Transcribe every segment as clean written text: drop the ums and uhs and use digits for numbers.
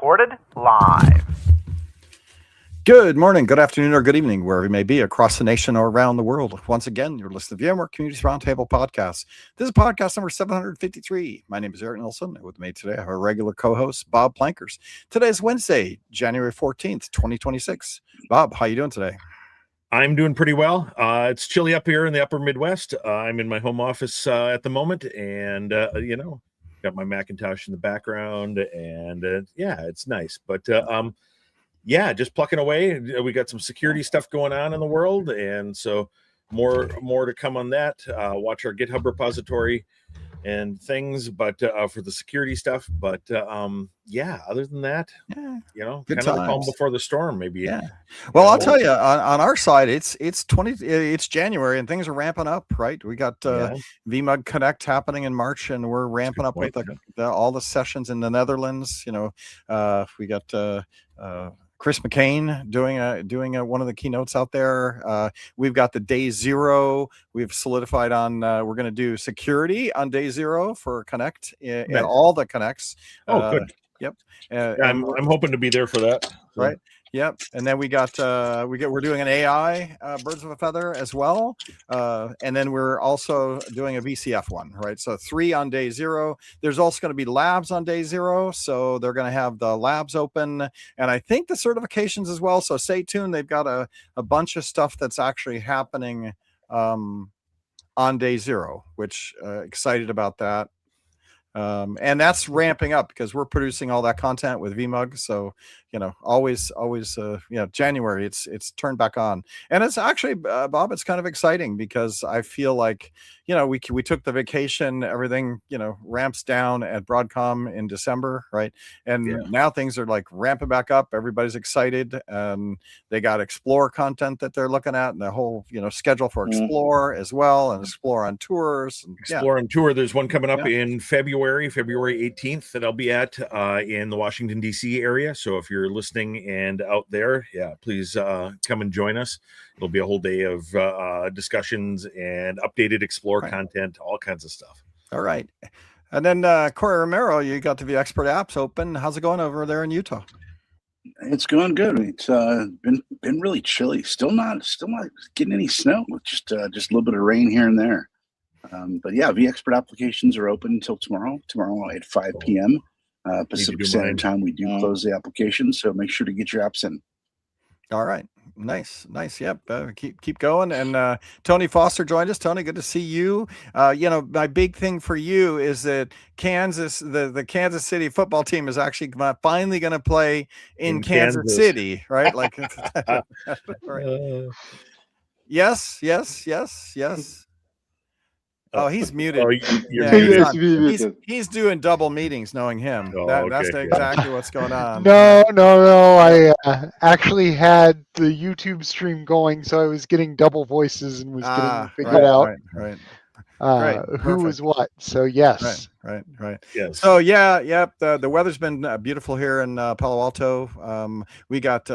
recorded live. Good morning, good afternoon, or good evening, wherever you may be across the nation or around the world. Once again, you're listening to VMware Communities Roundtable Podcast. This is podcast number 753. My name is Eric Nelson. With me today, I have our regular co-host, Bob Plankers. Today is Wednesday, January 14th, 2026. Bob, how you doing today? I'm doing pretty well. It's chilly up here in the upper Midwest. I'm in my home office at the moment, and got my Macintosh in the background, and it's nice. But just plucking away. We got some security stuff going on in the world, and so more to come on that. Watch our GitHub repository and things, but for the security stuff. But other than that, kind of the calm before the storm, maybe. Yeah. Well, I'll tell you, on our side, it's January and things are ramping up, right? We got vMug Connect happening in March, and we're ramping up with all the sessions in the Netherlands. We got Chris McCain doing one of the keynotes out there. We've got the day zero. We've solidified on we're going to do security on day zero for Connect and all the Connects. Good. Yep. I'm hoping to be there for that. So. Right. Yep. And then we're doing an AI birds of a feather as well. And then we're also doing a VCF one, right? So 3 on day zero. There's also going to be labs on day zero. So they're going to have the labs open, and I think the certifications as well. So stay tuned. They've got a bunch of stuff that's actually happening on day zero, which excited about that. And that's ramping up because we're producing all that content with vMug. So, always, January, it's turned back on. And it's actually, Bob, it's kind of exciting because I feel like, we took the vacation, everything, ramps down at Broadcom in December, right? And now things are like ramping back up. Everybody's excited. They got Explore content that they're looking at, and the whole, schedule for Explore as well, and Explore on tours. And, Explore on tour. There's one coming up in February 18th that I'll be at in the Washington, D.C. area. So if you're listening and out there, please come and join us. It'll be a whole day of discussions and updated Explore content, all kinds of stuff. All right. And then Corey Romero, you got the vExpert apps open. How's it going over there in Utah? It's going good. It's been really chilly. Still not getting any snow. Just a little bit of rain here and there. But vExpert applications are open until tomorrow at 5 p.m. Pacific Standard Time. We do close the application, so make sure to get your apps in. All right. Nice. Yep. Keep going. And Tony Foster joined us. Tony, good to see you. My big thing for you is that Kansas, the Kansas City football team is actually finally going to play in Kansas City, right? Like, right. Yes. Oh, he's muted. You're he's doing double meetings, knowing him. That's exactly what's going on. No. I actually had the YouTube stream going, so I was getting double voices and was getting figured out. Right. Who was what? So yes. Right. Yes. So the weather's been beautiful here in Palo Alto. We got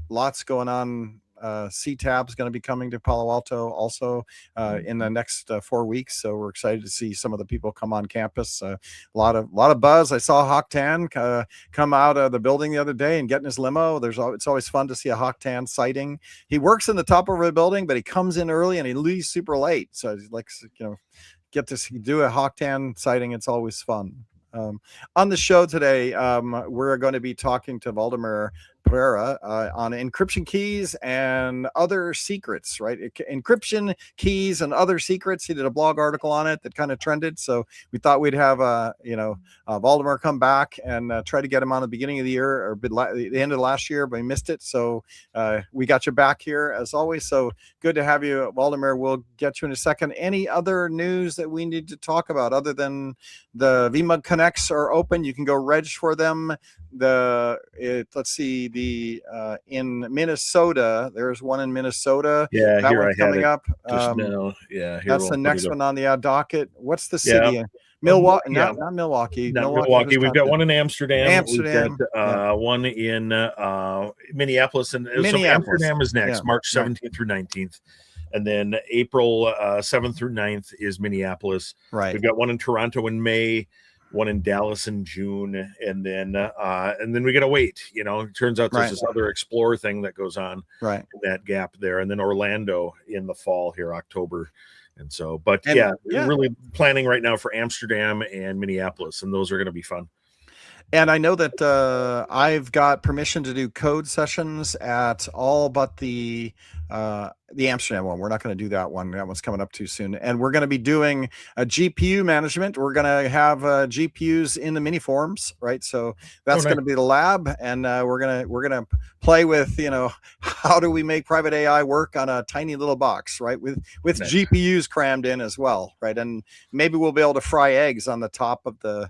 lots going on. CTAB is going to be coming to Palo Alto also in the next 4 weeks, so we're excited to see some of the people come on campus. A lot of buzz. I saw Hawk Tan come out of the building the other day and get in his limo. It's always fun to see a Hawk Tan sighting. He works in the top of the building, but he comes in early and he leaves super late. So he's like, get to do a Hawk Tan sighting. It's always fun. On the show today, we're going to be talking to Waldemar Pera on encryption keys and other secrets, right? Encryption keys and other secrets. He did a blog article on it that kind of trended. So we thought we'd have, Waldemar come back and try to get him on the beginning of the year or the end of last year, but we missed it. So we got you back here as always. So good to have you, Waldemar. We'll get you in a second. Any other news that we need to talk about other than the vMug Connects are open? You can go reg for them. Let's see, in Minnesota, there's one in Minnesota. Yeah, that here one's coming up. That's the next one on the docket. What's the city? Milwaukee, not Milwaukee. Not Milwaukee. We've got one in Amsterdam. We've got one in Minneapolis, and so Amsterdam is next, March 17th through 19th. And then April 7th through 9th is Minneapolis. Right. We've got one in Toronto in May. one in Dallas in June, and then we gotta wait. It turns out there's Right. this other Explore thing that goes on Right. in that gap there, and then Orlando in the fall here, October. And so, but And- yeah, yeah. really planning right now for Amsterdam and Minneapolis, and those are going to be fun. And I know that I've got permission to do code sessions at all but the Amsterdam one. We're not going to do that one. That one's coming up too soon. And we're going to be doing a GPU management. We're going to have GPUs in the mini forms, right? So that's nice. going to be the lab, and we're gonna play with how do we make private AI work on a tiny little box, right? With Nice. GPUs crammed in as well, right? And maybe we'll be able to fry eggs on the top of the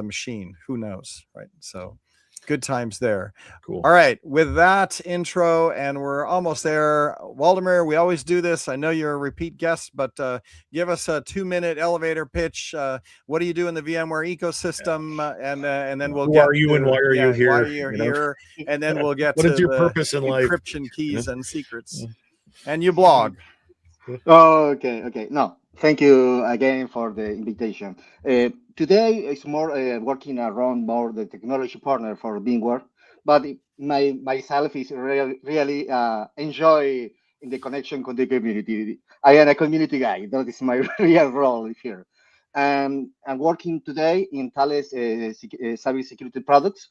machine. Who knows, right? So good times there. Cool. All right, with that intro, and we're almost there. Waldemar, we always do this. I know you're a repeat guest, but give us a 2-minute elevator pitch. What do you do in the VMware ecosystem? And then we'll Who get are you to, and why are you here? Why you're here, and then we'll get What to is your the purpose in life? encryption keys and secrets. And you blog. Okay. No, thank you again for the invitation. Today is more working around more the technology partner for VMware, but myself is really enjoy in the connection with the community. I am a community guy. That is my real role here. I'm working today in Thales cybersecurity products,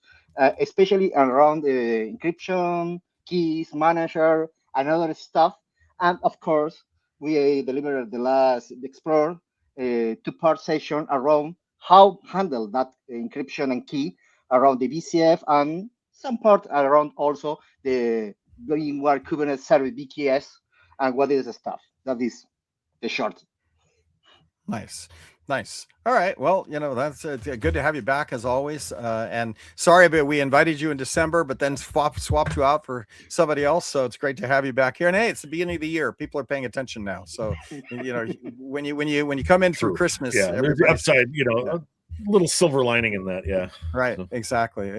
especially around encryption, keys, manager, and other stuff. And of course, we delivered the last Explore two-part session around how handle that encryption and key around the VCF and some part around also the VMware Kubernetes Service VKS and what is the stuff. That is the short. Nice. All right. Well, that's good to have you back as always. And sorry, but we invited you in December, but then swapped you out for somebody else. So it's great to have you back here. And hey, it's the beginning of the year. People are paying attention now. So when you come in through Christmas, yeah, there's the upside. A little silver lining in that. Yeah. Right. So. Exactly.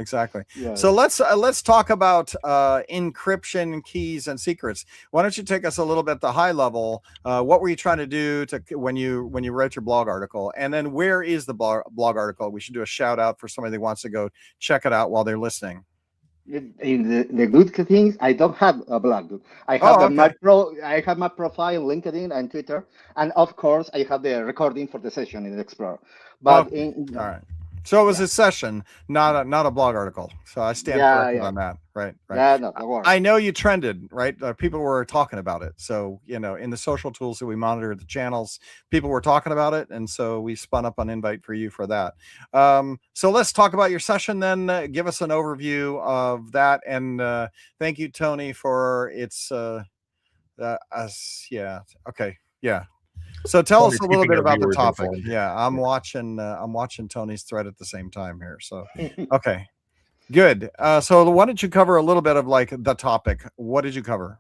Yeah. So let's talk about encryption, keys, and secrets. Why don't you take us a little bit at the high level? What were you trying to do when you wrote your blog article? And then where is the blog article? We should do a shout out for somebody that wants to go check it out while they're listening. In the good things, I don't have a blog. I have I have my profile on LinkedIn and Twitter, and of course, I have the recording for the session in Explore. But all right. So it was a session, not a blog article. So I stand corrected on that. Right. Yeah, no, don't worry. I know you trended, right? People were talking about it. So, in the social tools that we monitor the channels, people were talking about it. And so we spun up an invite for you for that. So let's talk about your session then. Give us an overview of that. And thank you, Tony, for its Okay. Yeah. So tell us a little bit about the topic. Informed. Yeah, I'm watching Tony's thread at the same time here. So, okay, good. So why don't you cover a little bit of like the topic? What did you cover?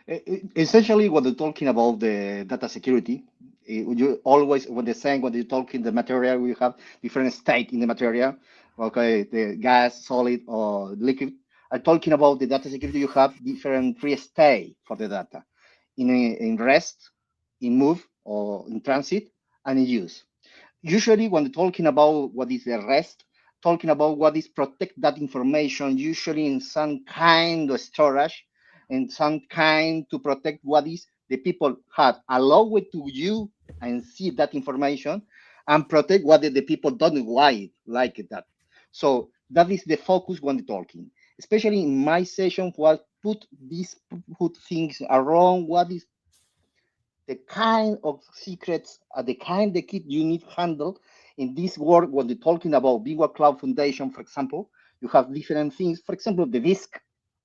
Essentially, when you're talking about the data security, you always when you're talking the material, we have different state in the material. Okay, the gas, solid, or liquid. I'm talking about the data security. You have different three state for the data in rest, in move, or in transit, and in use. Usually when talking about what is the rest, talking about what is protect that information, usually in some kind of storage, in some kind to protect what is the people have allowed to you and see that information and protect what the people don't like that. So that is the focus when talking. Especially in my session, what put things around what is the kind of secrets, the kind of kit you need to handle in this work when you're talking about VMware Cloud Foundation, for example, you have different things. For example, the disk,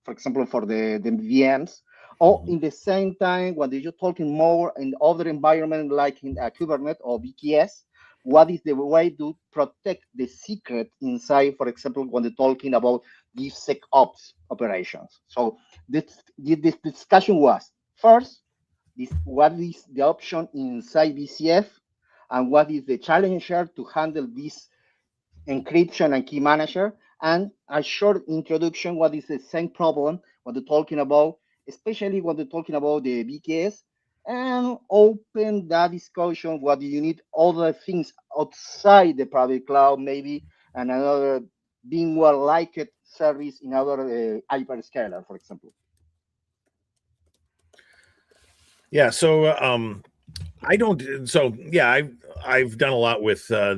for example, for the VMs, or in the same time, when you're talking more in other environment like in Kubernetes or VKS, what is the way to protect the secret inside, for example, when you're talking about DevSecOps operations. So this discussion was, first, what is the option inside VCF and what is the challenger to handle this encryption and key manager, and a short introduction, what is the same problem when they're talking about, especially when they're talking about the VKS, and open that discussion. What do you need? Other things outside the private cloud, maybe, and another being well liked service in other hyperscaler, for example. Yeah. So I don't. So yeah, I've done a lot with the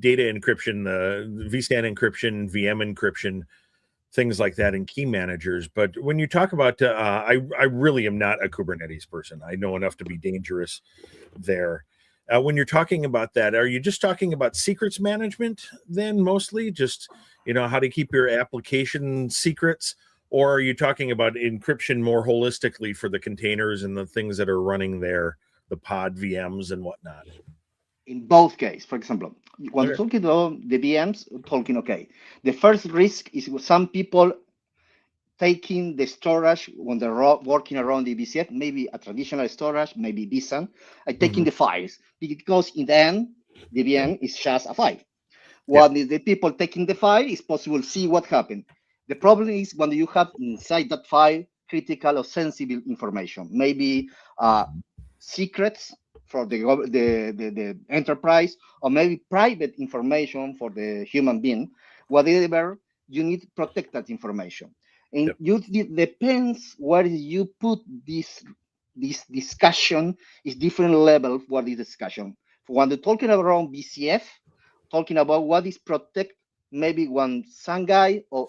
data encryption, the vSAN encryption, VM encryption, things like that in key managers. But when you talk about, I really am not a Kubernetes person. I know enough to be dangerous there. When you're talking about that, are you just talking about secrets management then mostly? Just, how to keep your application secrets? Or are you talking about encryption more holistically for the containers and the things that are running there, the pod VMs and whatnot? In both cases, for example, when Okay. talking about the VMs, okay, the first risk is some people taking the storage when they're working around the VCF, maybe a traditional storage, maybe vSAN, taking the files, because in the end, the VM is just a file. When the people taking the file, it's possible to see what happened. The problem is when you have inside that file critical or sensitive information, maybe secrets for the enterprise, or maybe private information for the human being, whatever, you need to protect that information. And it depends where you put this discussion is different level for this discussion. When they're talking around VCF, talking about what is protect, maybe one some guy or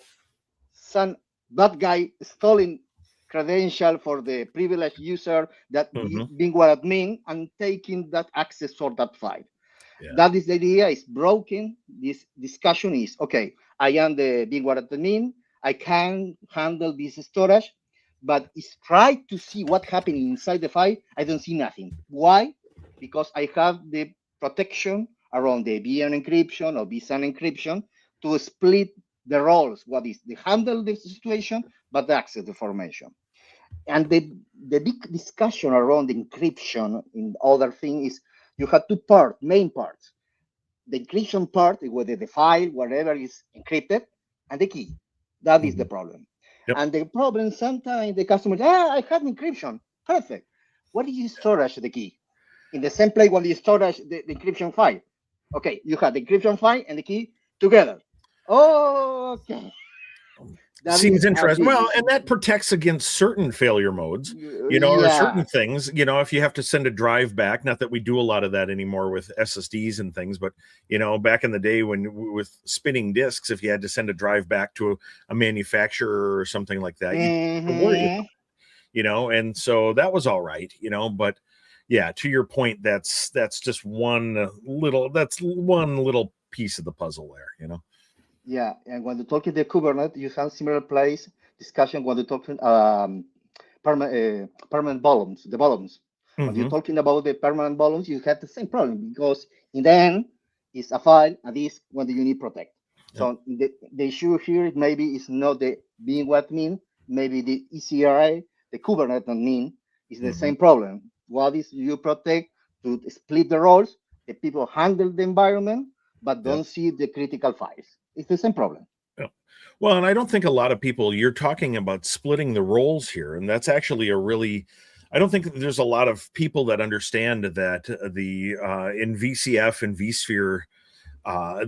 some bad guy stealing credential for the privileged user that being what admin and taking that access for that file. That is the idea. Is broken. This discussion is okay. I am the being what admin. I can handle this storage, but it's try to see what happened inside the file. I don't see nothing. Why? Because I have the protection around the VM encryption or vSAN encryption to split the roles. What is the handle the situation, but the access the information. And the big discussion around encryption in other thing is you have two main parts. The encryption part, whether the file, whatever is encrypted, and the key. That is the problem. And the problem sometimes the customer, I have encryption. Perfect. What is you storage the key? In the same place when you storage the encryption file. Okay, you have the encryption file and the key together. Oh, okay. That seems interesting. Well, and that protects against certain failure modes, or certain things, if you have to send a drive back, not that we do a lot of that anymore with SSDs and things, but, back in the day with spinning disks, if you had to send a drive back to a manufacturer or something like that, you didn't have to worry about it, and so that was all right, but yeah, to your point, that's just one little piece of the puzzle there, Yeah, and when you're talking the Kubernetes, you have similar place discussion when you're talking permanent volumes, the volumes. When you're talking about the permanent volumes, you have the same problem because in the end, it's a file, a disk, when you need protect. So the issue here maybe is not the being what mean, maybe the ECRI, the Kubernetes admin is the same problem. What is you protect to split the roles, the people handle the environment, but don't see the critical files. It's the same problem. Yeah. Well, and I don't think a lot of people, you're talking about splitting the roles here. And that's actually I don't think there's a lot of people that understand that in VCF and vSphere,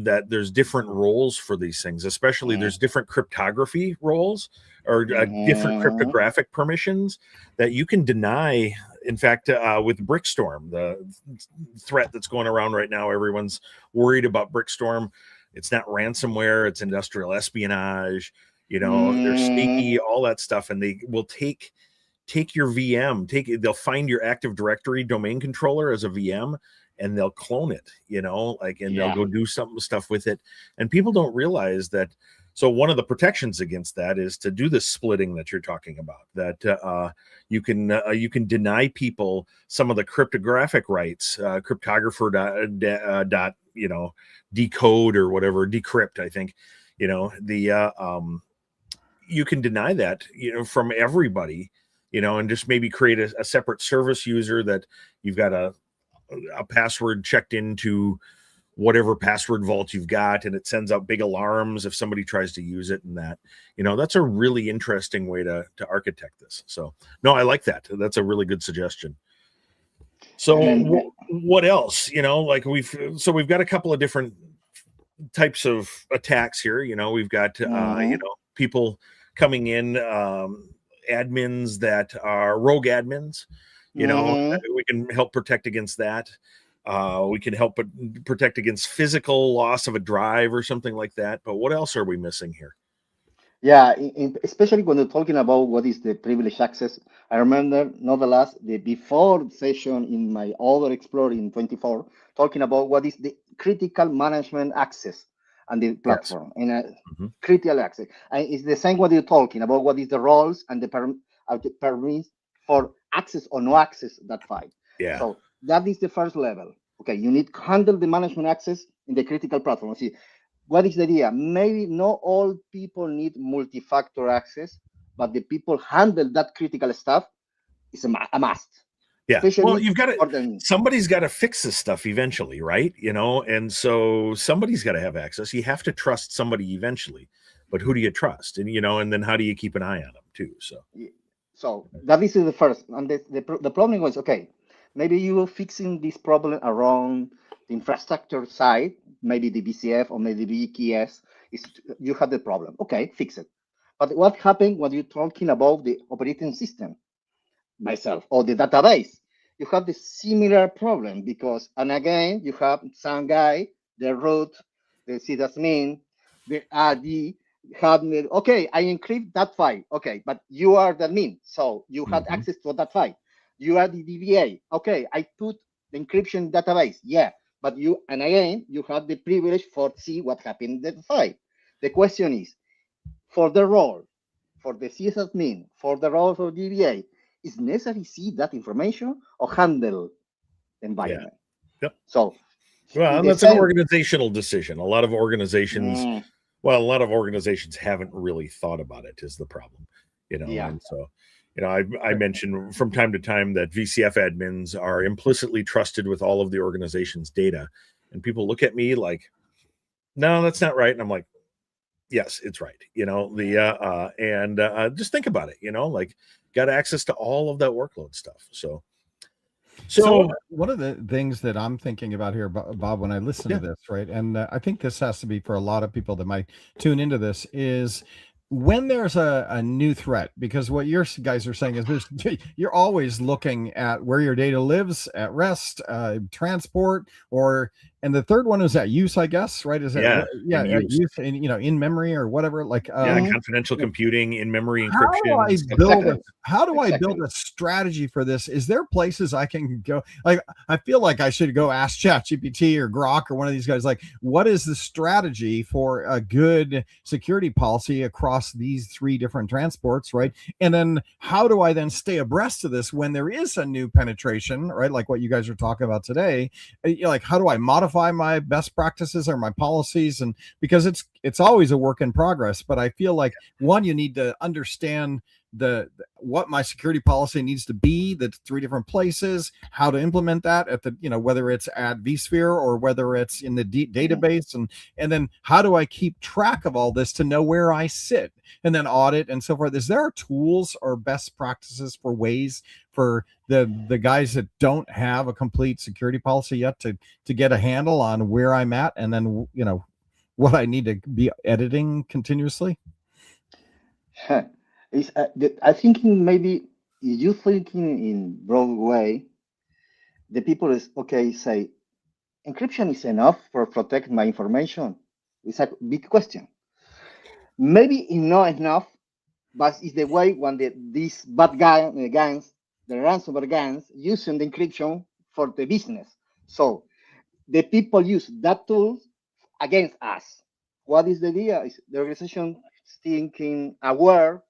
that there's different roles for these things, especially there's different cryptography roles or different cryptographic permissions that you can deny. In fact, with Brickstorm, the threat that's going around right now, everyone's worried about Brickstorm. It's not ransomware, it's industrial espionage, they're sneaky, all that stuff. And they will take your VM, they'll find your Active Directory domain controller as a VM and they'll clone it, they'll go do stuff with it. And people don't realize that. So one of the protections against that is to do the splitting that you're talking about, that you can deny people some of the cryptographic rights, cryptographer decode or whatever, decrypt, I think, you can deny that, from everybody, and just maybe create a separate service user that you've got a password checked into whatever password vault you've got, and it sends out big alarms if somebody tries to use it, and that, that's a really interesting way to architect this. So no, I like that. That's a really good suggestion. So what else? Like we've got a couple of different types of attacks here. We've got people coming in, admins that are rogue admins. We can help protect against that. We can help protect against physical loss of a drive or something like that. But what else are we missing here? Yeah, especially when you're talking about what is the privileged access. I remember, nonetheless, the before session in my other Explorer in 24, talking about what is the critical management access and the platform, and critical access. And it's the same what you're talking about, what is the roles and the permits for access or no access that file. Yeah. So that is the first level. Okay, you need to handle the management access in the critical platform. See, what is the idea? Maybe not all people need multi-factor access, but the people handle that critical stuff is a must. Yeah. Especially well, you've got to, somebody's got to fix this stuff eventually, right? And so somebody's got to have access. You have to trust somebody eventually, but who do you trust? And, and then how do you keep an eye on them too? So that is the first. And the problem was, okay, maybe you were fixing this problem around the infrastructure side, maybe the BCF or maybe the VKS, you have the problem. Okay, fix it. But what happened when you're talking about the operating system, myself, or the database? You have the similar problem because, and again, you have some guy, the root, the sysadmin, the AD, okay, I encrypt that file. Okay, but you are the admin, so you had access to that file. You are the DBA. Okay, I put the encryption database. Yeah, but and again, you have the privilege for see what happened in the file. The question is, for the role, for the sysadmin, for the role for DBA, is necessary to see that information or handle the environment? Yeah. Yep. So, well, and that's an organizational decision. A lot of organizations, a lot of organizations haven't really thought about it is the problem, and so, I mentioned from time to time that VCF admins are implicitly trusted with all of the organization's data, and people look at me like, no, that's not right. And I'm like, yes, it's right. Just think about it, like got access to all of that workload stuff. So one of the things that I'm thinking about here, Bob, when I listen to this, right, and I think this has to be for a lot of people that might tune into this, is when there's a new threat, because what your guys are saying is you're always looking at where your data lives, at rest, transport, and the third one is that use, I guess, right? Is that use in, in memory or whatever, like confidential computing, in memory encryption. How do I build a strategy for this? Is there places I can go? Like, I feel like I should go ask ChatGPT or Grok or one of these guys, like, what is the strategy for a good security policy across these three different transports, right? And then how do I then stay abreast of this when there is a new penetration, right? Like what you guys are talking about today. Like, how do I modify my best practices or my policies? And because it's always a work in progress, but I feel like you need to understand what my security policy needs to be, the three different places, how to implement that at the, whether it's at vSphere or whether it's in the database, and then how do I keep track of all this to know where I sit and then audit and so forth. Is there tools or best practices for ways for the guys that don't have a complete security policy yet to get a handle on where I'm at and then, what I need to be editing continuously? I think maybe you thinking in broad way, the people is say encryption is enough for protect my information. It's a big question. Maybe it's not enough, but it's the way when these bad gangs, the ransomware gangs, using the encryption for the business. So the people use that tool against us. What is the idea? Is the organization thinking aware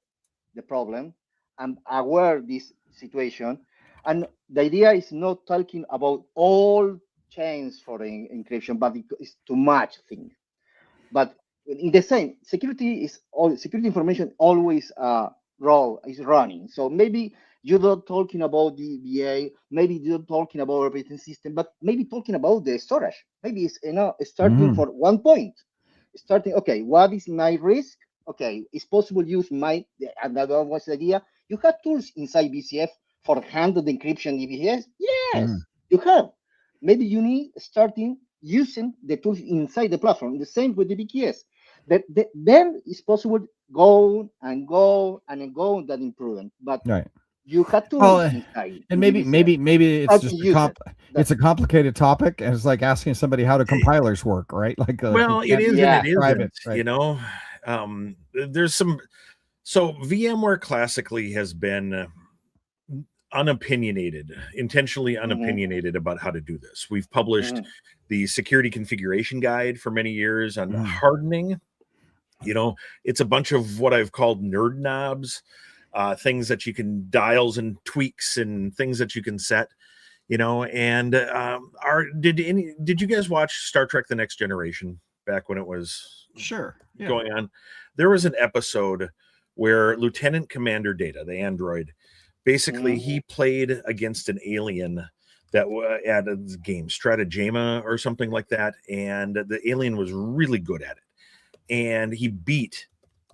the problem and aware this situation, and the idea is not talking about all chains for encryption, but it's too much things. But in the same security information always role is running. So maybe You're not talking about the VA, maybe you're talking about operating system, but maybe talking about the storage. Maybe it's starting for one point. Starting, okay, what is my risk? Okay, it's possible use my another was the idea. You have tools inside BCF for handle the encryption DBS. Yes, you have. Maybe you need starting using the tools inside the platform. The same with the BKS. Then it's possible go and go and go that improvement. But Right. you have tools Well, inside. and in maybe DBCS. it's How to just use it. it's a complicated topic, and it's like asking somebody how do compilers work, right? Like, Well, you it can't is Yeah. and it describe isn't. it, right? You know, there's some. So VMware classically has been unopinionated, intentionally unopinionated about how to do this. We've published the security configuration guide for many years on hardening. You know, it's a bunch of what I've called nerd knobs, things that you can dials and tweaks and things that you can set. You know, and did you guys watch Star Trek: The Next Generation back when it was going on? There was an episode where Lieutenant Commander Data, the android, basically he played against an alien that at a game Stratagema or something like that, and the alien was really good at it, and he beat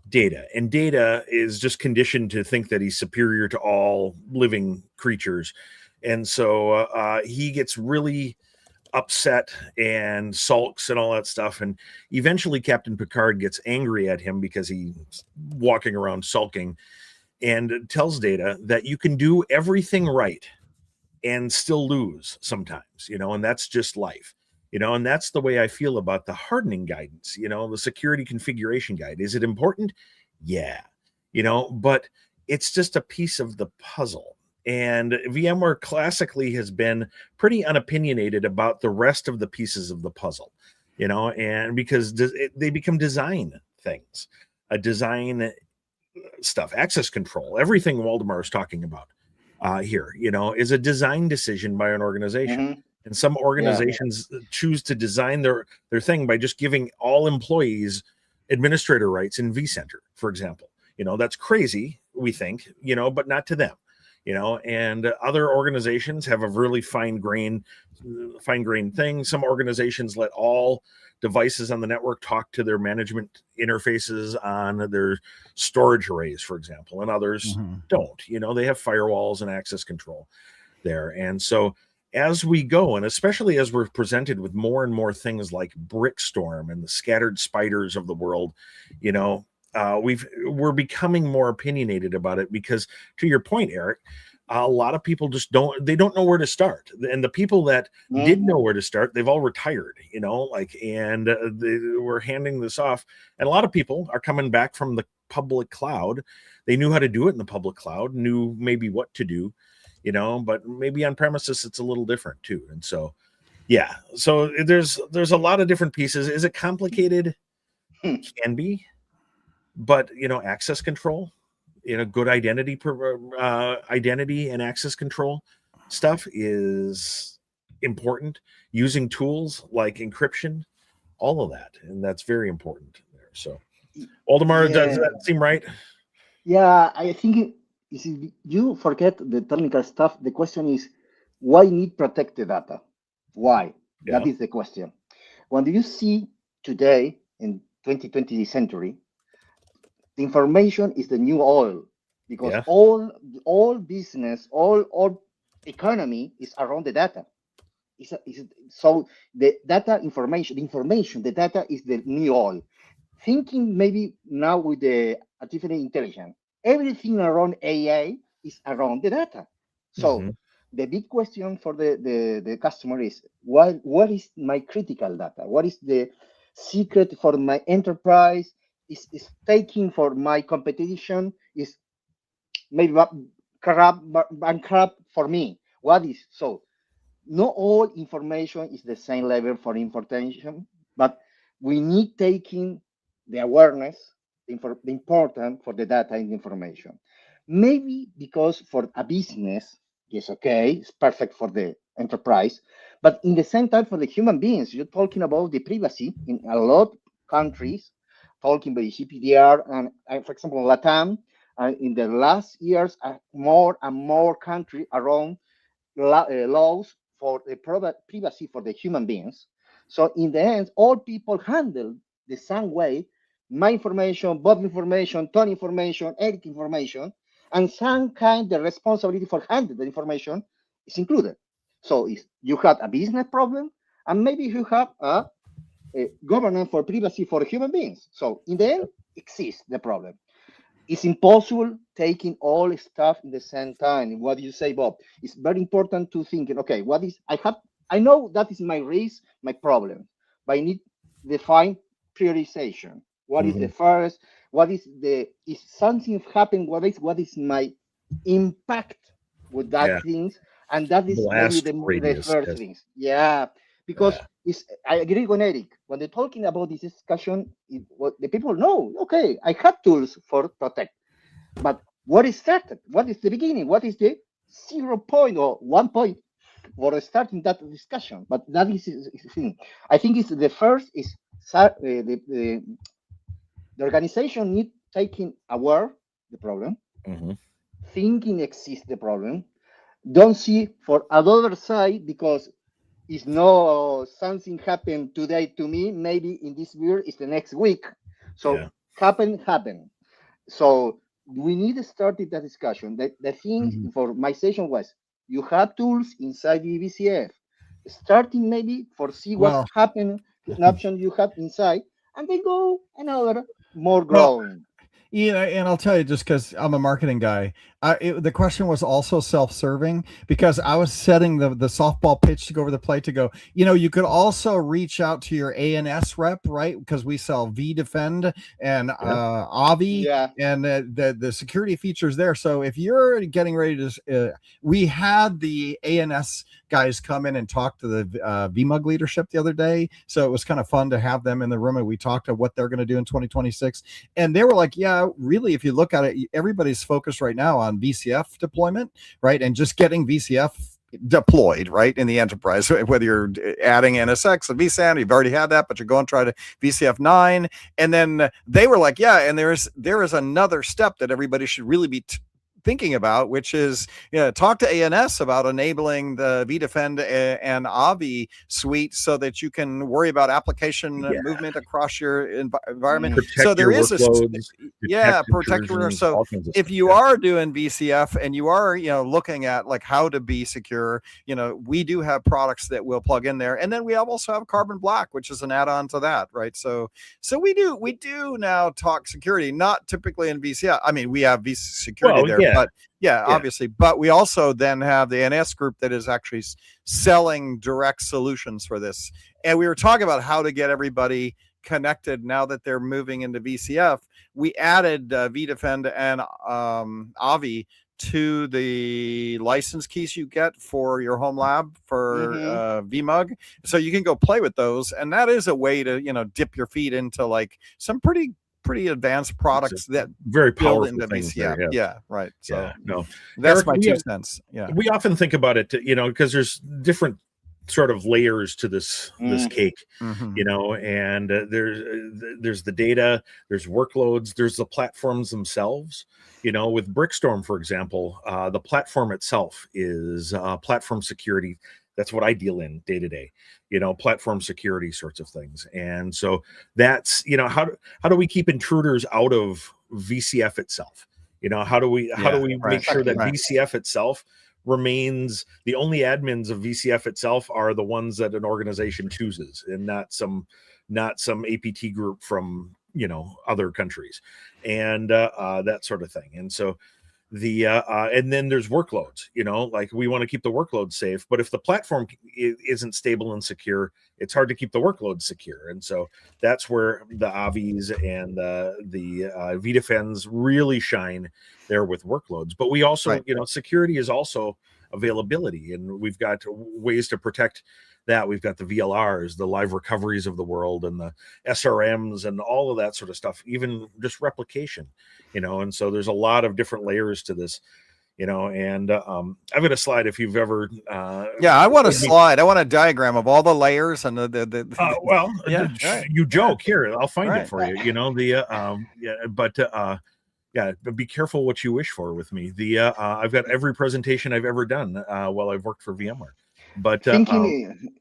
Data, and Data is just conditioned to think that he's superior to all living creatures, and so he gets really upset and sulks and all that stuff, and eventually Captain Picard gets angry at him because he's walking around sulking, and tells Data that you can do everything right and still lose sometimes, you know, and that's just life, you know, and that's the way I feel about the hardening guidance, you know, the security configuration guide. Is it important? Yeah, you know, but it's just a piece of the puzzle. And VMware classically has been pretty unopinionated about the rest of the pieces of the puzzle, you know, and because they become design things, a design stuff, access control, everything Waldemar is talking about here, you know, is a design decision by an organization. And some organizations choose to design their thing by just giving all employees administrator rights in vCenter, for example. You know, that's crazy, we think, you know, but not to them. You know, and other organizations have a really fine-grained thing. Some organizations let all devices on the network talk to their management interfaces on their storage arrays, for example, and others don't. You know, they have firewalls and access control there. And so as we go, and especially as we're presented with more and more things like Brickstorm and the scattered spiders of the world, you know, we're becoming more opinionated about it because, to your point, Eric, a lot of people just don't know where to start, and the people that did know where to start, they've all retired, you know, like, and we're handing this off, and a lot of people are coming back from the public cloud. They knew how to do it in the public cloud, knew maybe what to do, you know, but maybe on premises it's a little different too. And so, yeah, so there's a lot of different pieces. Is it complicated? Can be. But, you know, access control, you know, good identity and access control stuff is important. Using tools like encryption, all of that, and that's very important there. So, Waldemar, does that seem right? Yeah, I think you forget the technical stuff. The question is, why need protect the data? Why? That is the question. When you see today in 2020 century, the information is the new oil, because all business, all economy is around the data. So the data information, the data is the new oil. Thinking maybe now with the artificial intelligence, everything around AI is around the data. So the big question for the customer is, what is my critical data? What is the secret for my enterprise? Is taking for my competition? Is maybe bankrupt for me? What is so? Not all information is the same level for information, but we need taking the awareness, the important for the data and information. Maybe because for a business, yes, okay, it's perfect for the enterprise, but in the same time for the human beings, you're talking about the privacy in a lot of countries, talking about GDPR and, for example, LATAM, In the last years, more and more countries around laws for the privacy for the human beings. So in the end, all people handle the same way, my information, bot information, ton information, edit information, and some kind of responsibility for handling the information is included. So if you have a business problem, and maybe you have a governance for privacy for human beings. So in the end, exists the problem. It's impossible taking all stuff in the same time. What do you say, Bob? It's very important to think, okay, what is I know that is my risk, my problem, but I need to define prioritization. What is the first? What is if something happened, what is my impact with that things? And that is maybe the first things. Yeah. Because I agree with Eric. When they're talking about this discussion, what the people know, okay, I have tools for protect. But what is started? What is the beginning? What is the 0 point or 1 point for starting that discussion? But that is the thing. I think it's the first is the organization need taking aware the problem, thinking exists the problem, don't see for another side because it's no something happened today to me, maybe in this year is the next week. So happen. So we need to start that discussion. The thing for my session was you have tools inside the VCF, starting maybe for see what happened, an option you have inside, and then go another more growing. Yeah, and I'll tell you, just because I'm a marketing guy, the question was also self-serving because I was setting the softball pitch to go over the plate to go, you could also reach out to your ANS rep, right? Because we sell vDefend and Avi and the security features there. So if you're getting ready to, we had the ANS guys come in and talk to the vMug leadership the other day. So it was kind of fun to have them in the room and we talked to what they're going to do in 2026. And they were like, yeah, really, if you look at it, everybody's focused right now on VCF deployment, right? And just getting VCF deployed, right, in the enterprise, whether you're adding NSX and vSAN, you've already had that, but you're going to try to VCF 9. And then they were like, yeah, and there is another step that everybody should really be thinking about, which is talk to ANS about enabling the vDefend and Avi suite so that you can worry about application movement across your environment. So there is protect your. So if you are doing VCF and you are looking at like how to be secure, we do have products that will plug in there, and then we also have Carbon Black, which is an add-on to that, right? So we do now talk security, not typically in VCF. I mean, we have VC security there. But obviously, but we also then have the NS group that is actually selling direct solutions for this. And we were talking about how to get everybody connected now that they're moving into VCF. We added vDefend and Avi to the license keys you get for your home lab for vMug. So you can go play with those. And that is a way to, dip your feet into like some pretty advanced products that very powerful into things VCF. there, Right. So that's Eric, my 2 cents. We often think about it, because there's different sort of layers to this cake, and there's the data, there's workloads, there's the platforms themselves. With Brickstorm, for example, the platform itself is platform security. That's what I deal in day to day, platform security sorts of things. And so that's, how do we keep intruders out of VCF itself? How do we make sure that VCF itself remains the only admins of VCF itself are the ones that an organization chooses, and not some APT group from, other countries, and that sort of thing. And so and then there's workloads, like we want to keep the workload safe, but if the platform isn't stable and secure, it's hard to keep the workload secure. And so that's where the Avis and the vDefends really shine there with workloads. But we also, security is also availability, and we've got ways to protect that. We've got the VLRs, the live recoveries of the world, and the SRMs and all of that sort of stuff, even just replication, and so there's a lot of different layers to this, and I've got a slide if you've ever I want a slide. I want a diagram of all the layers and you joke here, I'll find it for you, but Yeah, but be careful what you wish for with me. I've got every presentation I've ever done while I've worked for VMware. But Thinking,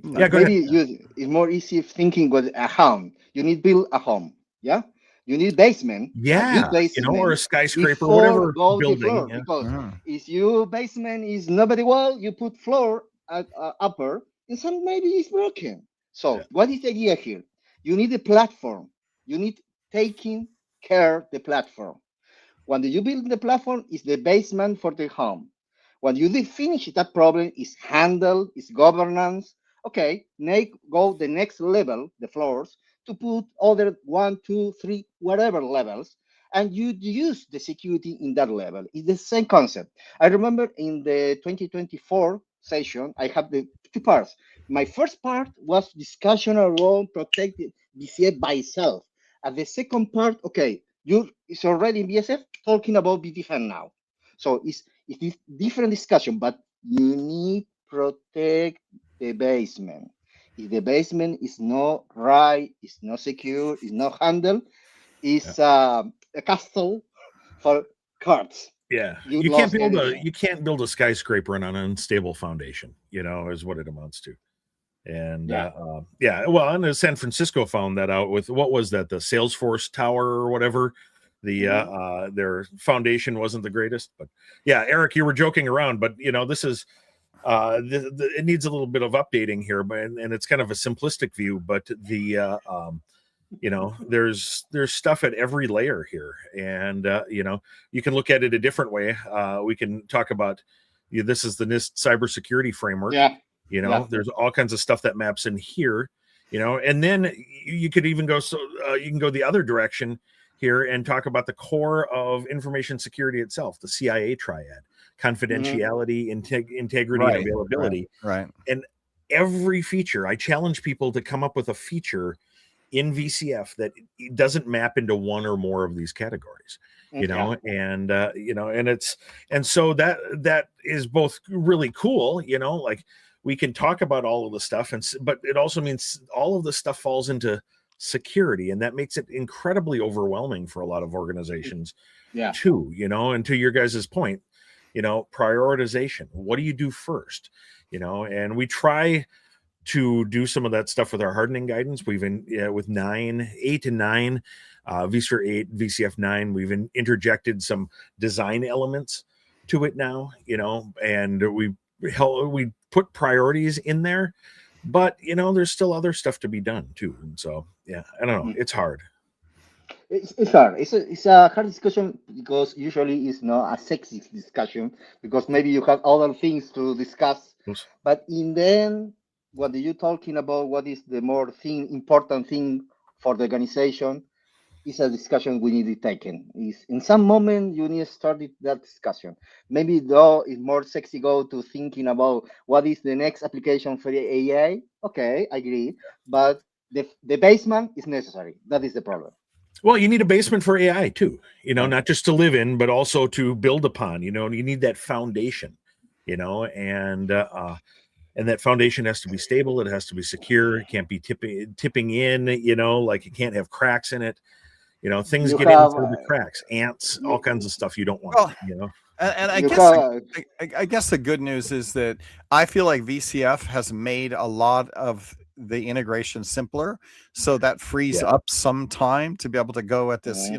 yeah, go ahead. maybe it's more easy thinking with a home. You need build a home. Yeah. You need basement, a Yeah, good basement, or a skyscraper, before whatever go the building. floor. Yeah. Because Mhm. if your basement is not very well, you put floor at upper, and some maybe it's broken. Yeah. So what is the idea here? You need a platform. You need taking care the platform. When you build the platform, is the basement for the home. When you finish that problem, is handle, is governance. Okay, go the next level, the floors, to put other 1, 2, 3, whatever levels, and you use the security in that level. It's the same concept. I remember in the 2024 session, I have the two parts. My first part was discussion around protecting VCF by itself. And the second part, okay, it's already in BSF talking about BTFAN now. So it's different discussion, but you need protect the basement. If the basement is not right, it's not secure, it's not handled, it's a castle for cards. Yeah, You you can't lost build anything. a skyscraper on an unstable foundation. Is what it amounts to. And Yeah. well, and San Francisco found that out with what was that, the Salesforce Tower or whatever. Their foundation wasn't the greatest, but yeah, Eric, you were joking around, but this is it needs a little bit of updating here, but and it's kind of a simplistic view, but there's stuff at every layer here, and you can look at it a different way. We can talk about this is the NIST cybersecurity framework. Yeah. There's all kinds of stuff that maps in here, and then you could even go you can go the other direction here and talk about the core of information security itself, the CIA triad: confidentiality, integrity, and availability. Right. And every feature, I challenge people to come up with a feature in VCF that doesn't map into one or more of these categories. And so that is both really cool, like we can talk about all of the stuff, but it also means all of the stuff falls into security, and that makes it incredibly overwhelming for a lot of organizations too, and to your guys's point, prioritization. What do you do first? And we try to do some of that stuff with our hardening guidance. We've been with 8 and 9, vSphere 8, VCF 9. We've interjected some design elements to it now, and we put priorities in there, but there's still other stuff to be done too. And so I don't know, it's hard. It's hard. It's a hard discussion because usually it's not a sexy discussion, because maybe you have other things to discuss. Oops. But in the end, what are you talking about? What is the more important thing for the organization? Is a discussion we need to take Is in some moment you need to start that discussion. Maybe though it's more sexy go to thinking about what is the next application for the AI. Okay, I agree, but the basement is necessary. That is the problem. Well, you need a basement for AI too, not just to live in, but also to build upon, and you need that foundation, and that foundation has to be stable. It has to be secure. It can't be tipping in, like it can't have cracks in it. Things get in through the cracks, ants, all kinds of stuff you don't want, And I guess the good news is that I feel like VCF has made a lot of the integration simpler, so that frees up some time to be able to go at this,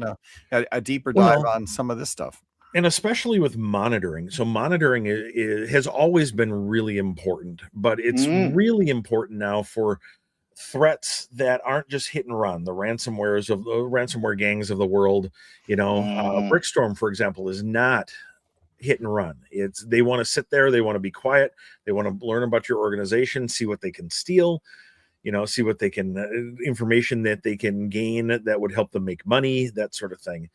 a deeper dive on some of this stuff. And especially with monitoring. So monitoring has always been really important, but it's really important now for threats that aren't just hit and run. The ransomware gangs of the world, Brickstorm, for example, is not hit and run. They want to sit there, they want to be quiet, they want to learn about your organization, see what they can steal, see what they can information that they can gain that would help them make money, that sort of thing.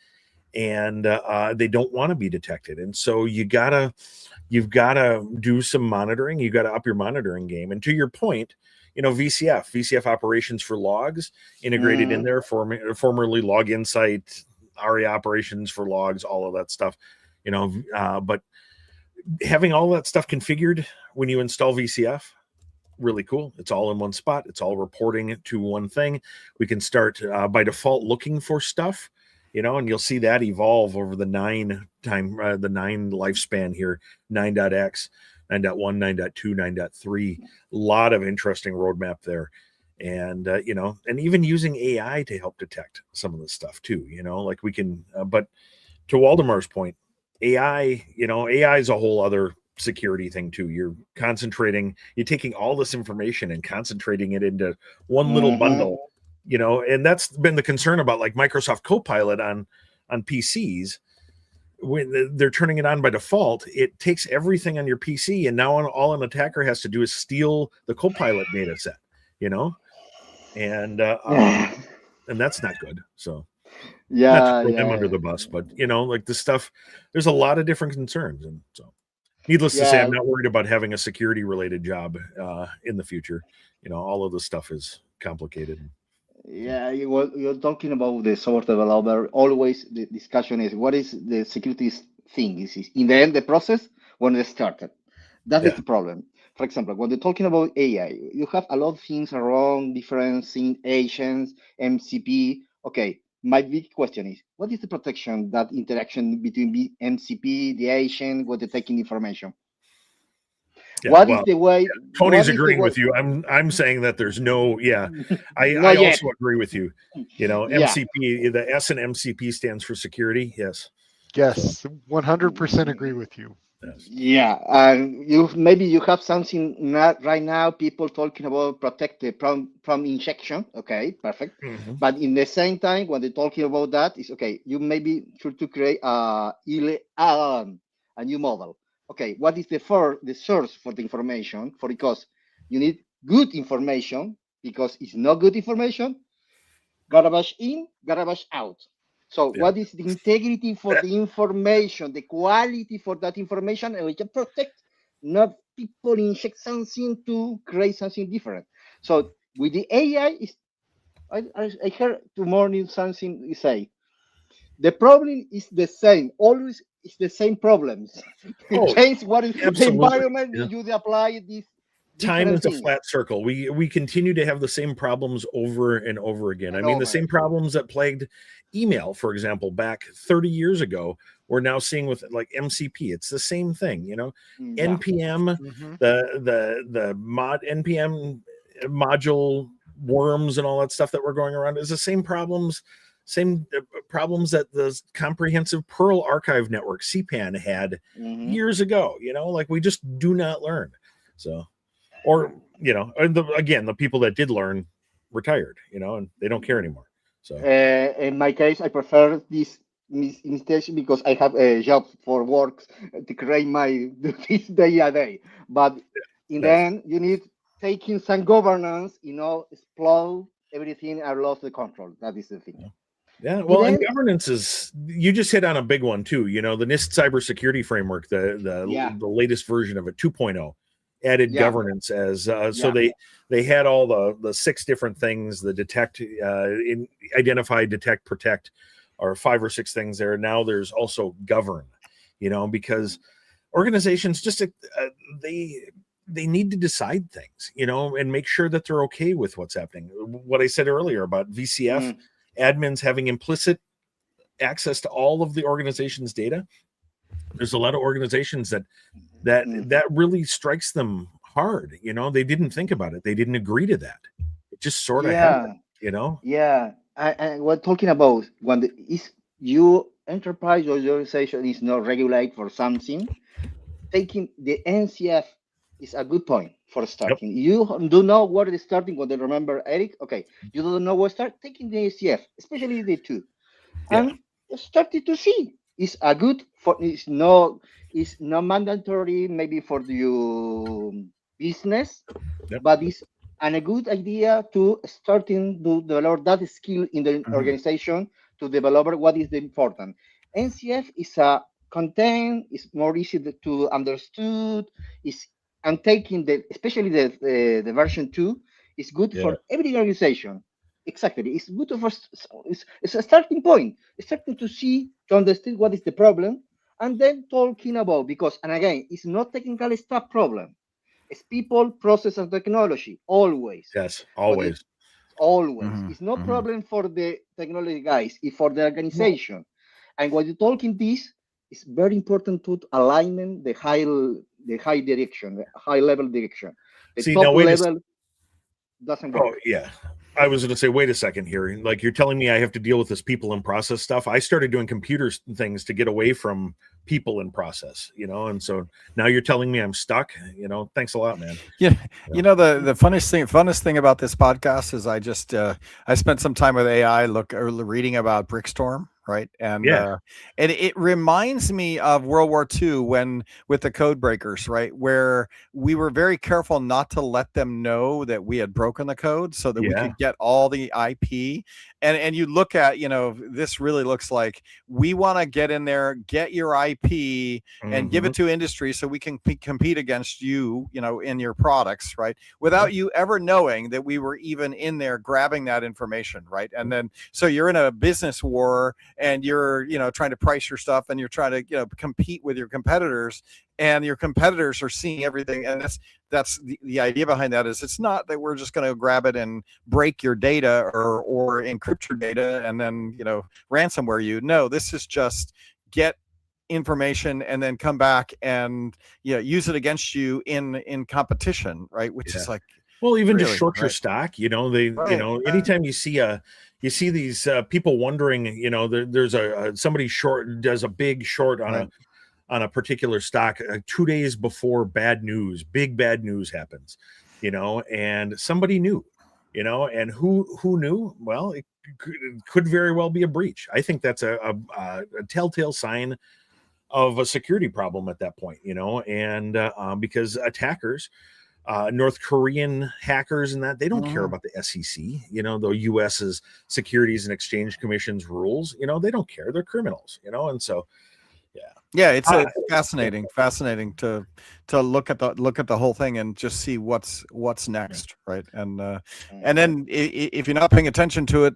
And they don't want to be detected. And so you've got to do some monitoring. You got to up your monitoring game. And to your point, VCF operations for logs integrated in there, formerly Log Insight, ARIA operations for logs, all of that stuff, but having all that stuff configured when you install VCF, really cool. It's all in one spot. It's all reporting to one thing. We can start by default looking for stuff, and you'll see that evolve over the 9 lifespan here, 9.x, 9.1, 9.2, 9.3. A lot of interesting roadmap there. And, and even using AI to help detect some of this stuff too, like we can, but to Waldemar's point, AI is a whole other security thing too. You're taking all this information and concentrating it into one little bundle, and that's been the concern about like Microsoft Copilot on PCs. When they're turning it on by default, it takes everything on your PC, and now all an attacker has to do is steal the Copilot data set, and that's not good. So not to throw them under the bus, but like the stuff, there's a lot of different concerns, and so needless to say, I'm not worried about having a security related job in the future. All of this stuff is complicated. Yeah, you're talking about the software developer. Always the discussion is what is the security thing? Is in the end the process when it started. That is the problem. For example, when they're talking about AI, you have a lot of things around different things, agents, MCP. Okay, my big question is, what is the protection, that interaction between MCP, the agent, with the taking information? What is the way? Tony's agreeing with you. I'm saying that there's no. I also agree with you. MCP, the S in MCP stands for security. Yes. Yes, 100% agree with you. Yes. Yeah, and you have something right now. People talking about protected from injection. Okay, perfect. But in the same time, when they're talking about that, is okay. You maybe should to create a new model. Okay, what is the source for the information? Because you need good information, because it's not good information, garbage in, garbage out. So what is the integrity for the information, the quality for that information, and we can protect, not people inject something to create something different. So with the AI, I heard tomorrow something you say, the problem is the same, always it's the same problems. Change what is the environment you apply this. Time is a flat circle. We continue to have the same problems over and over again. I mean, the same problems that plagued email, for example, back 30 years ago, we're now seeing with like MCP. It's the same thing, NPM, the mod NPM module worms and all that stuff that we're going around is the same problems that the comprehensive Perl archive network CPAN had years ago. Like we just do not learn. So. Or, again, the people that did learn retired, and they don't care anymore. So in my case, I prefer this instead because I have a job for work to create this day a day. But in the end, you need taking some governance, explode everything. I lost the control. That is the thing. Yeah, well, and governance is, you just hit on a big one too. The NIST cybersecurity framework, the latest version of it, 2.0. added governance as so they had all the 6 different things, the detect, identify, detect, protect, or 5 or 6 things there. Now there's also govern, because organizations just they need to decide things, and make sure that they're okay with what's happening. What I said earlier about VCF admins having implicit access to all of the organization's data. There's a lot of organizations that really strikes them hard. They didn't think about it. They didn't agree to that. It just sort of happened, Yeah. And we're talking about when your enterprise or your organization is not regulated for something, taking the NCF is a good point for starting. You do know what is starting, what they remember, Eric. Okay, you don't know what start taking the NCF, especially the 2, and started to see. It's a good for. It's not mandatory maybe for your business, but it's a good idea to starting to develop that skill in the organization to develop what is the important. NCF is a content, is more easy to understood, and taking especially the version 2 is good for every organization. Exactly, it's good for it's a starting point. It's starting to see, to understand what is the problem, and then talking about, because, and again, it's not technical stuff problem. It's people, process, and technology, always. Yes, always. Always. Mhm, It's no mhm. problem for the technology guys, it's for the organization. And when you talk in this, it's very important to alignment the high direction, the high level direction. The See, top now wait a level doesn't Oh work. yeah. I was going to say, wait a second here. Like you're telling me I have to deal with this people and process stuff. I started doing computer things to get away from people and process, and so now you're telling me I'm stuck. Thanks a lot, man. Yeah, Yeah. the funnest thing about this podcast is I spent some time with AI reading about Brickstorm, right? Yeah. And it reminds me of World War II when with the code breakers, right, where we were very careful not to let them know that we had broken the code so that we Yeah. could get all the IP. And you look at, this really looks like we want to get in there, get your IP, and give Mhm. it to industry so we can compete against you, in your products, right? Without you ever knowing that we were even in there grabbing that information, right? And then so you're in a business war and you're, trying to price your stuff and you're trying to, compete with your competitors, and your competitors are seeing everything. And that's the idea behind that is it's not that we're just going to grab it and break your data or encrypt your data and then, ransomware you. No, this is just get information and then come back and use it against you in competition, right? Which is like, Well, even just really, short your right? stock, they, Right. anytime you see these people wondering, there's somebody short does a big short Right. on a particular stock 2 days before big bad news happens, and somebody knew, and who knew? Well, it could very well be a breach. I think that's a telltale sign of a security problem at that point, and because attackers, North Korean hackers and that, they don't care about the SEC, the US's Securities and Exchange Commission's rules, they don't care. They're criminals, and so yeah, it's fascinating to look at the whole thing and just see what's next, right? And then if you're not paying attention to it,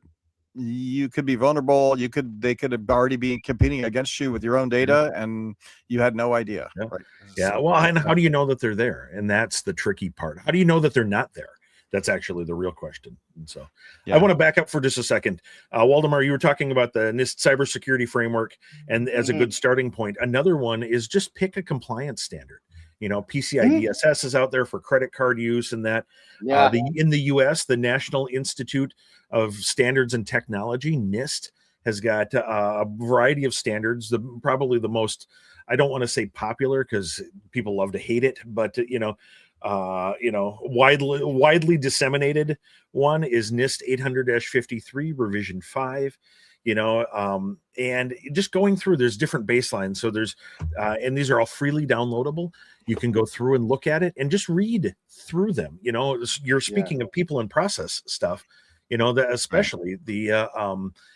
you could be vulnerable. They could have already been competing against you with your own data, and you had no idea. Yeah. Right? Yeah. So, Well, and how do you know that they're there? And that's the tricky part. How do you know that they're not there? That's actually the real question. And so I want to back up for just a second. Waldemar, you were talking about the NIST cybersecurity framework, and as a good starting point, another one is just pick a compliance standard. PCI DSS is out there for credit card use, and that in the US, the National Institute of Standards and Technology, NIST, has got a variety of standards. Probably the most, I don't want to say popular because people love to hate it, but widely disseminated one is NIST 800-53 revision 5. And just going through, there's different baselines. So there's, and these are all freely downloadable. You can go through and look at it and just read through them. You're speaking of people and process stuff, that especially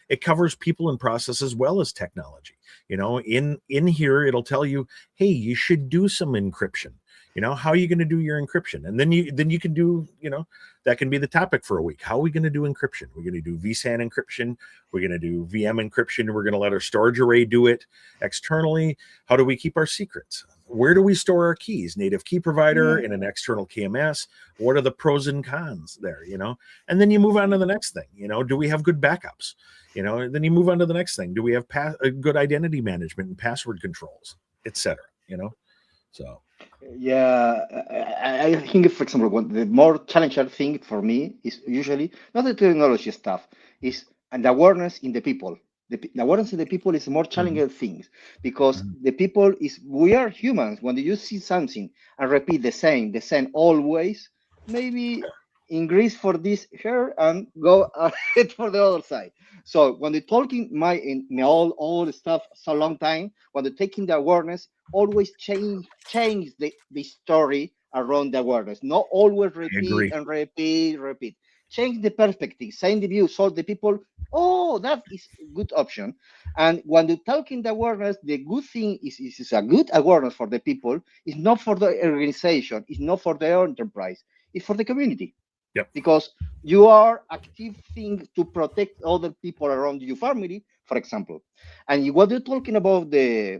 it covers people and process as well as technology. In here, it'll tell you, hey, you should do some encryption. How are you going to do your encryption? And then you can do, that can be the topic for a week. How are we going to do encryption? We're going to do vSAN encryption. We're going to do VM encryption. We're going to let our storage array do it externally. How do we keep our secrets? Where do we store our keys? Native key provider in an external KMS. What are the pros and cons there? And then you move on to the next thing. Do we have good backups? And then you move on to the next thing. Do we have good identity management and password controls, etc.? So. Yeah, I think, for example, the more challenging thing for me is usually not the technology stuff, is the awareness in the people. The awareness in the people is more challenging thing because the people we are humans. When you see something and repeat the same always, maybe increase for this here and go ahead for the other side. So when they're talking in all the stuff so long time, when they're taking the awareness, always change the story around the awareness. Not always repeat and repeat. Change the perspective, change the view, so the people, oh, that is a good option. And when you're talking the awareness, the good thing is a good awareness for the people. It's not for the organization. It's not for the enterprise. It's for the community. Yep. Because you are active thing to protect other people around your family, for example. And what you're talking about the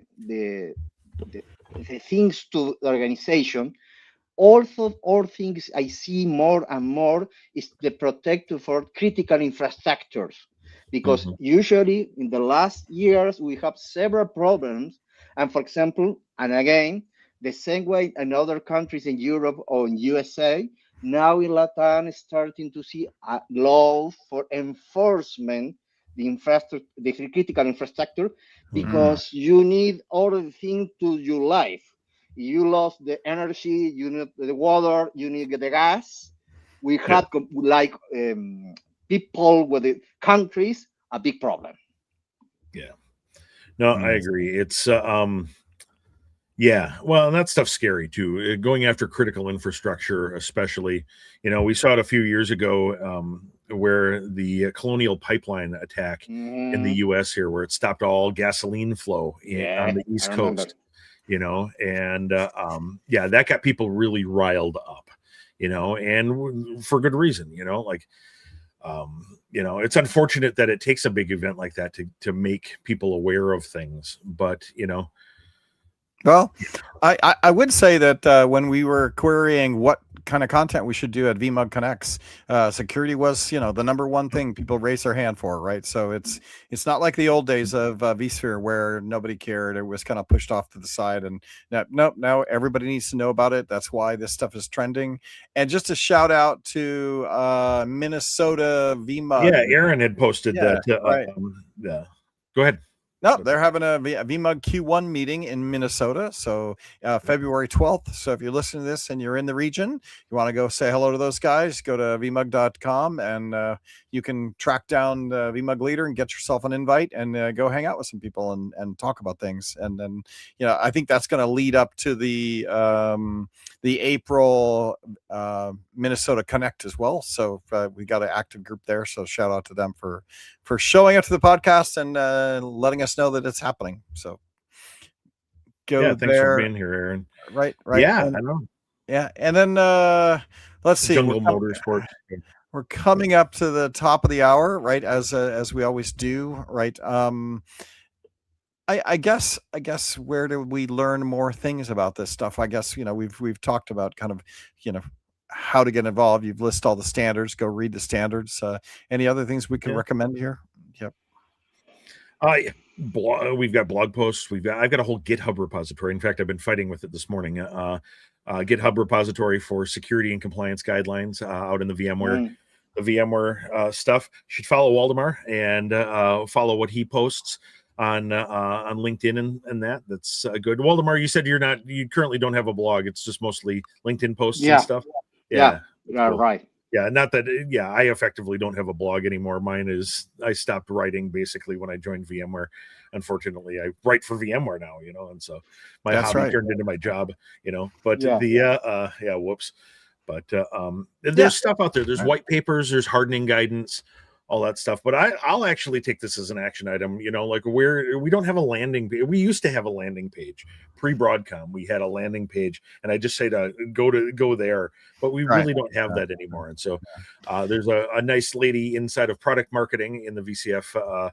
things to the organization, also all things I see more and more is the protector for critical infrastructures, because usually in the last years we have several problems. And for example, and again, the same way in other countries in Europe or in USA, now in Latin starting to see a law for enforcement the infrastructure, the critical infrastructure, because you need all the things to your life. You lost the energy, you need the water, you need the gas. We had like people with the countries a big problem. Yeah. No, I agree. It's yeah, well, and that stuff's scary too. Going after critical infrastructure, especially, we saw it a few years ago where the Colonial Pipeline attack in the U.S. here, where it stopped all gasoline flow on the East Coast, and yeah, that got people really riled up, and for good reason, it's unfortunate that it takes a big event like that to make people aware of things, but Well, I would say that when we were querying what kind of content we should do at VMUG Connects, security was, the number one thing people raise their hand for, right? So it's not like the old days of vSphere where nobody cared. It was kind of pushed off to the side, and now everybody needs to know about it. That's why this stuff is trending. And just a shout out to Minnesota VMUG. Yeah, Aaron had posted that. Right. Yeah, go ahead. No, they're having a VMUG Q1 meeting in Minnesota, so February 12th. So if you're listening to this and you're in the region, you want to go say hello to those guys, go to vmug.com, and you can track down the VMUG leader and get yourself an invite and go hang out with some people and talk about things. And then, I think that's going to lead up to the April Minnesota Connect as well. So we got an active group there. So shout out to them for showing up to the podcast and letting us know that it's happening. So thanks for being here, Aaron. Right. Yeah, and, I know. Yeah, and then let's see. Jungle Motorsport. We're coming up to the top of the hour, right? As we always do, right? I guess where do we learn more things about this stuff? I guess we've talked about kind of how to get involved. You've listed all the standards. Go read the standards. Any other things we can recommend here? Yep. We've got blog posts. I've got a whole GitHub repository. In fact, I've been fighting with it this morning. GitHub repository for security and compliance guidelines out in the VMware. The VMware stuff. You should follow Waldemar and follow what he posts on LinkedIn and that's good. Waldemar, you said you currently don't have a blog. It's just mostly LinkedIn posts and stuff. Yeah, cool. Right. Yeah, not that. Yeah, I effectively don't have a blog anymore. Mine is I stopped writing basically when I joined VMware. Unfortunately, I write for VMware now, and so my hobby turned into my job, But whoops. But there's stuff out there. There's white papers. There's hardening guidance, all that stuff. But I'll actually take this as an action item. Like we don't have a landing page. We used to have a landing page pre-Broadcom. We had a landing page, and I just say to go there. But we really don't have that anymore. And so there's a nice lady inside of product marketing in the VCF.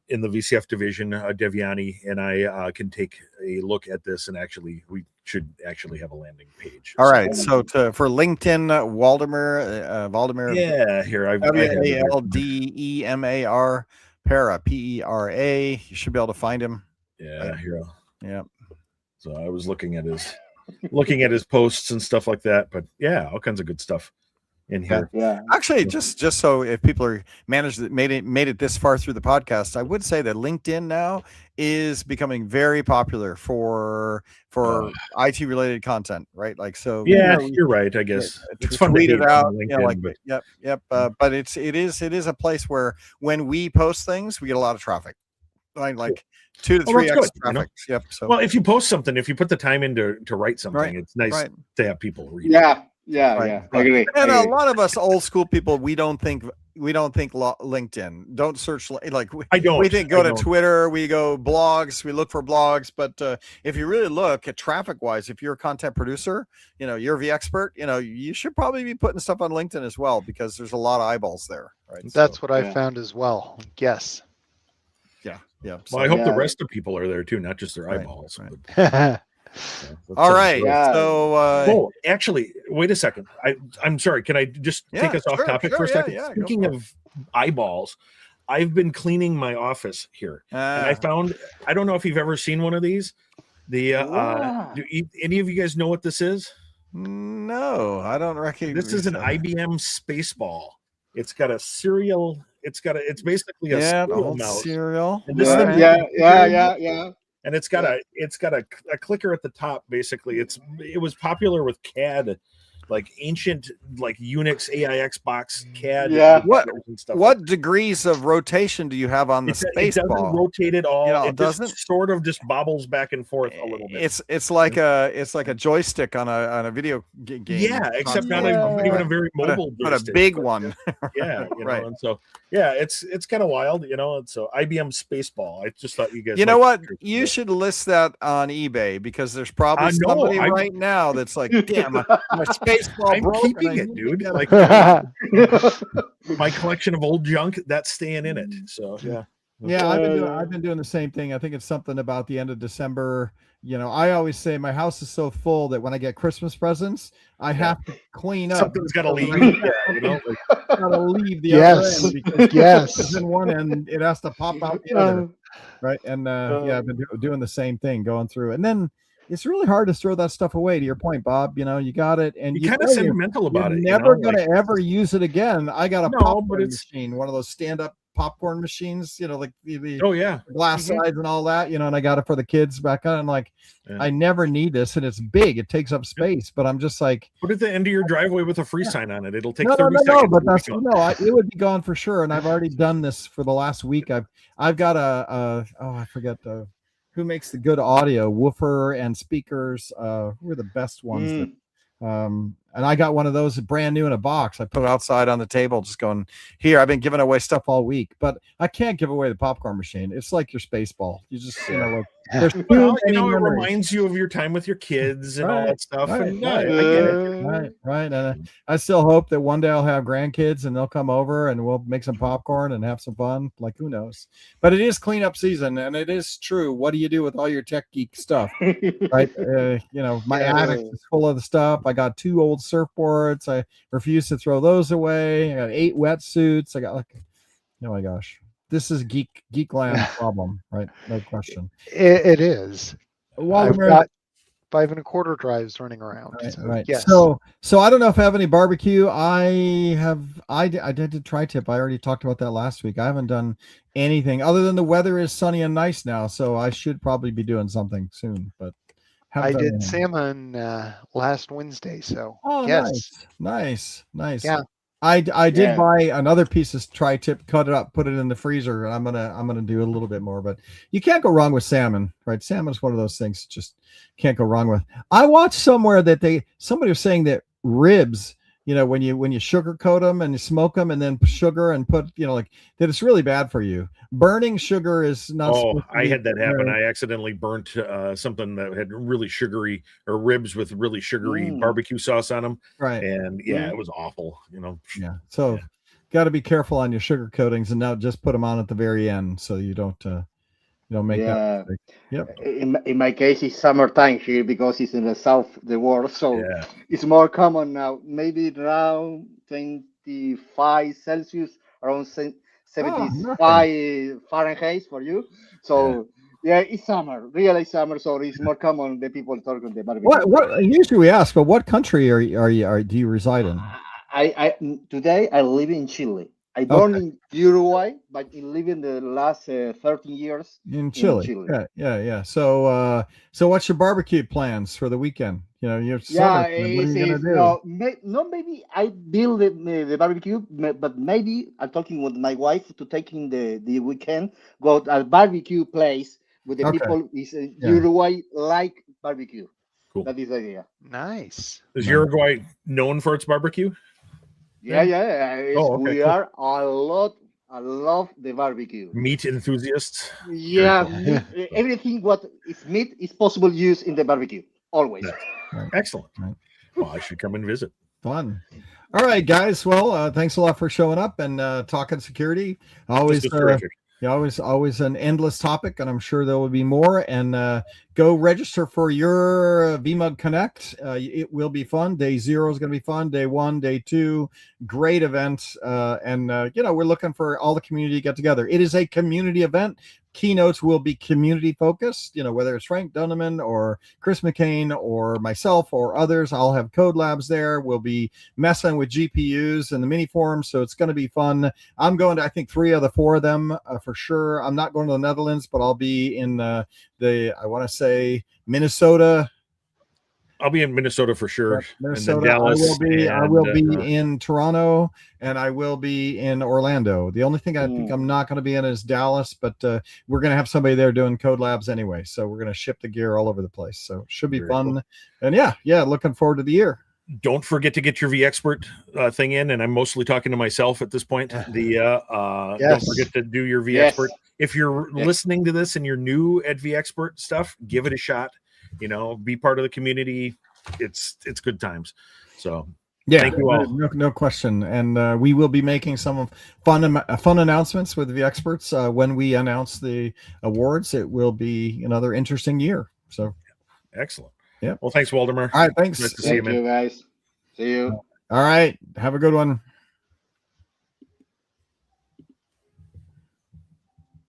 In the VCF division, Devyani and I can take a look at this, and we should actually have a landing page. All right. So for LinkedIn, Waldemar. Yeah, here I Waldemar Pera, Pera. You should be able to find him. Yeah, here. Yeah. So I was looking at his posts and stuff like that, but yeah, all kinds of good stuff in here. Yeah. Actually, just so if people are made it this far through the podcast, I would say that LinkedIn now is becoming very popular for IT related content, right? Like so. Yeah, you're right. I guess it's fun to tweet it out. LinkedIn, yep. But it is a place where when we post things, we get a lot of traffic. Like 2 to 3x traffic. Yep. So if you post something, if you put the time in to write something, it's nice to have people read. Yeah, I agree. And a lot of us old school people, we don't think LinkedIn. Don't search I don't. We think go to Twitter, we go blogs, we look for blogs. But if you really look at traffic wise, if you're a content producer, you're vExpert, you should probably be putting stuff on LinkedIn as well because there's a lot of eyeballs there. Right. That's what I found as well. Yes. Yeah. Well, I hope the rest of people are there too, not just their eyeballs. Right. All right. Yeah. So, Oh, actually, wait a second. I'm sorry. Can I just take us off topic for a second? Yeah, Speaking of eyeballs, I've been cleaning my office here, and I found. I don't know if you've ever seen one of these. Wow. Any of you guys know what this is? no, I don't recognize. This is an IBM Spaceball. It's got a serial. It's basically a serial old mouse. cereal. And this Yeah, thing- yeah. And it's got a clicker at the top. Basically, it was popular with CAD, like ancient like Unix AIX box CAD. Yeah. And stuff. What degrees of rotation do you have on the It space doesn't ball? rotate at all. You know, it doesn't? just sort of just bobbles back and forth a little bit. It's like a joystick on a video game. Yeah, except not Yeah. even a very mobile, but a joystick, big but, one. Yeah, Right. And so it's kind of wild, And so IBM Spaceball. I just thought you guys. You know what? might- You should list that on eBay because there's probably know, somebody I'm- right now that's like, damn, my space ball I'm broke. keeping and I it, need dude. to get Like my collection of old junk that's staying in it. So yeah. Yeah, I've been doing the same thing. I think it's something about the end of December. I always say my house is so full that when I get Christmas presents, I have to clean up. Something's got to So leave. I gotta leave the Yes. other end because Yes. it's in one end, it has to pop out the other, right? And I've been doing the same thing, going through, and then it's really hard to throw that stuff away. To your point, Bob, you got it, and You're kind of sentimental about you're it. never gonna ever use it again. I got a No, popcorn but it's- machine, one of those stand-up popcorn machines, like the Oh yeah. glass sides and all that, and I got it for the kids back on. Like, Yeah. I never need this, and it's big. It takes up space, but I'm just like, Put it at the end of your driveway with a free sign on it. It'll take no, 30 seconds. but to that's be gone. it would be gone for sure. And I've already done this for the last week. I've got I forget who makes the good audio, woofer and speakers. Who are the best ones? That, and I got one of those brand new in a box. I put it outside on the table, just going, here, I've been giving away stuff all week, but I can't give away the popcorn machine. It's like your space ball. You just, like, there's too Well, many it memories. reminds you of your time with your kids and all Right, that stuff. right, And right. I get it. Right. And I still hope that one day I'll have grandkids and they'll come over and we'll make some popcorn and have some fun. Like, who knows? But it is cleanup season, and it is true. What do you do with all your tech geek stuff? Right. My attic is full of the stuff. I got 2 old surfboards. I refuse to throw those away. I got 8 wetsuits. I got oh my gosh. This is Geekland problem, right? No question. It is. I've Waldemar, got 5 1/4 drives running around. right. Yes. So I don't know if I have any barbecue. I did the tri-tip. I already talked about that last week. I haven't done anything other than the weather is sunny and nice now, so I should probably be doing something soon. But I haven't done did anything. salmon last Wednesday. So Oh, yes. nice. Yeah. I did Yeah. buy another piece of tri-tip, cut it up, put it in the freezer, and I'm gonna do a little bit more. But you can't go wrong with salmon, right? Salmon's one of those things just can't go wrong with. I watched somewhere that somebody was saying that ribs, when you sugarcoat them and you smoke them and then sugar and put, that it's really bad for you. Burning sugar is not. Oh, I had that happen. I accidentally burnt something that had really sugary, or ribs with really sugary barbecue sauce on them. Right. And it was awful, Yeah. So got to be careful on your sugar coatings and not just put them on at the very end so you don't make that mistake. Yep. In my case, it's summertime here because it's in the south of the world, so Yeah. it's more common now. Maybe around 25 Celsius, around 75 Fahrenheit for you. So it's summer, really summer. So it's more common the people talking the barbecue. What usually we ask, but what country do you reside in? Today I live in Chile. I born in Uruguay, but I live in the last 13 years In Chile. Yeah. So what's your barbecue plans for the weekend? You're Yeah, what are you gonna do? no, maybe I build the barbecue, but maybe I'm talking with my wife to taking the weekend, go to a barbecue place with the Okay. people Uruguay like barbecue. Cool. That is the idea. Nice. Is Uruguay known for its barbecue? Yeah. Oh, okay, We cool. are a lot. I love the barbecue. Meat enthusiasts? Yeah, Very meat, everything what is meat is possible use in the barbecue always. Yeah. Excellent. Right. Well, I should come and visit. Fun. All right, guys. Well, thanks a lot for showing up and talking security. Always This was terrific. always an endless topic, and I'm sure there will be more. And go register for your VMUG Connect. It will be fun. Day 0 is going to be fun. Day 1, day 2, great event. And we're looking for all the community to get together. It is a community event. Keynotes will be community focused, whether it's Frank Dunneman or Chris McCain or myself or others. I'll have code labs there. We'll be messing with GPUs and the mini forums, so it's going to be fun. I'm going to, I think, 3 of the 4 of them for sure. I'm not going to the Netherlands, but I'll be in I want to say Minnesota. I'll be in Minnesota for sure. Minnesota. And then Dallas, I will be in Toronto, and I will be in Orlando. The only thing I think I'm not going to be in is Dallas, but we're going to have somebody there doing code labs anyway. So we're going to ship the gear all over the place. So it should be fun. Cool. And yeah, looking forward to the year. Don't forget to get your vExpert thing in, and I'm mostly talking to myself at this point. Don't forget to do your vExpert. Yes. If you're listening to this and you're new at vExpert stuff, give it a shot. Be part of the community. It's good times. So thank you all. No question. And we will be making some fun announcements with vExperts when we announce the awards. It will be another interesting year. So excellent. Yeah. Well, thanks, Waldemar. All right. Thanks. Nice to see you, man. Guys. See you. All right. Have a good one.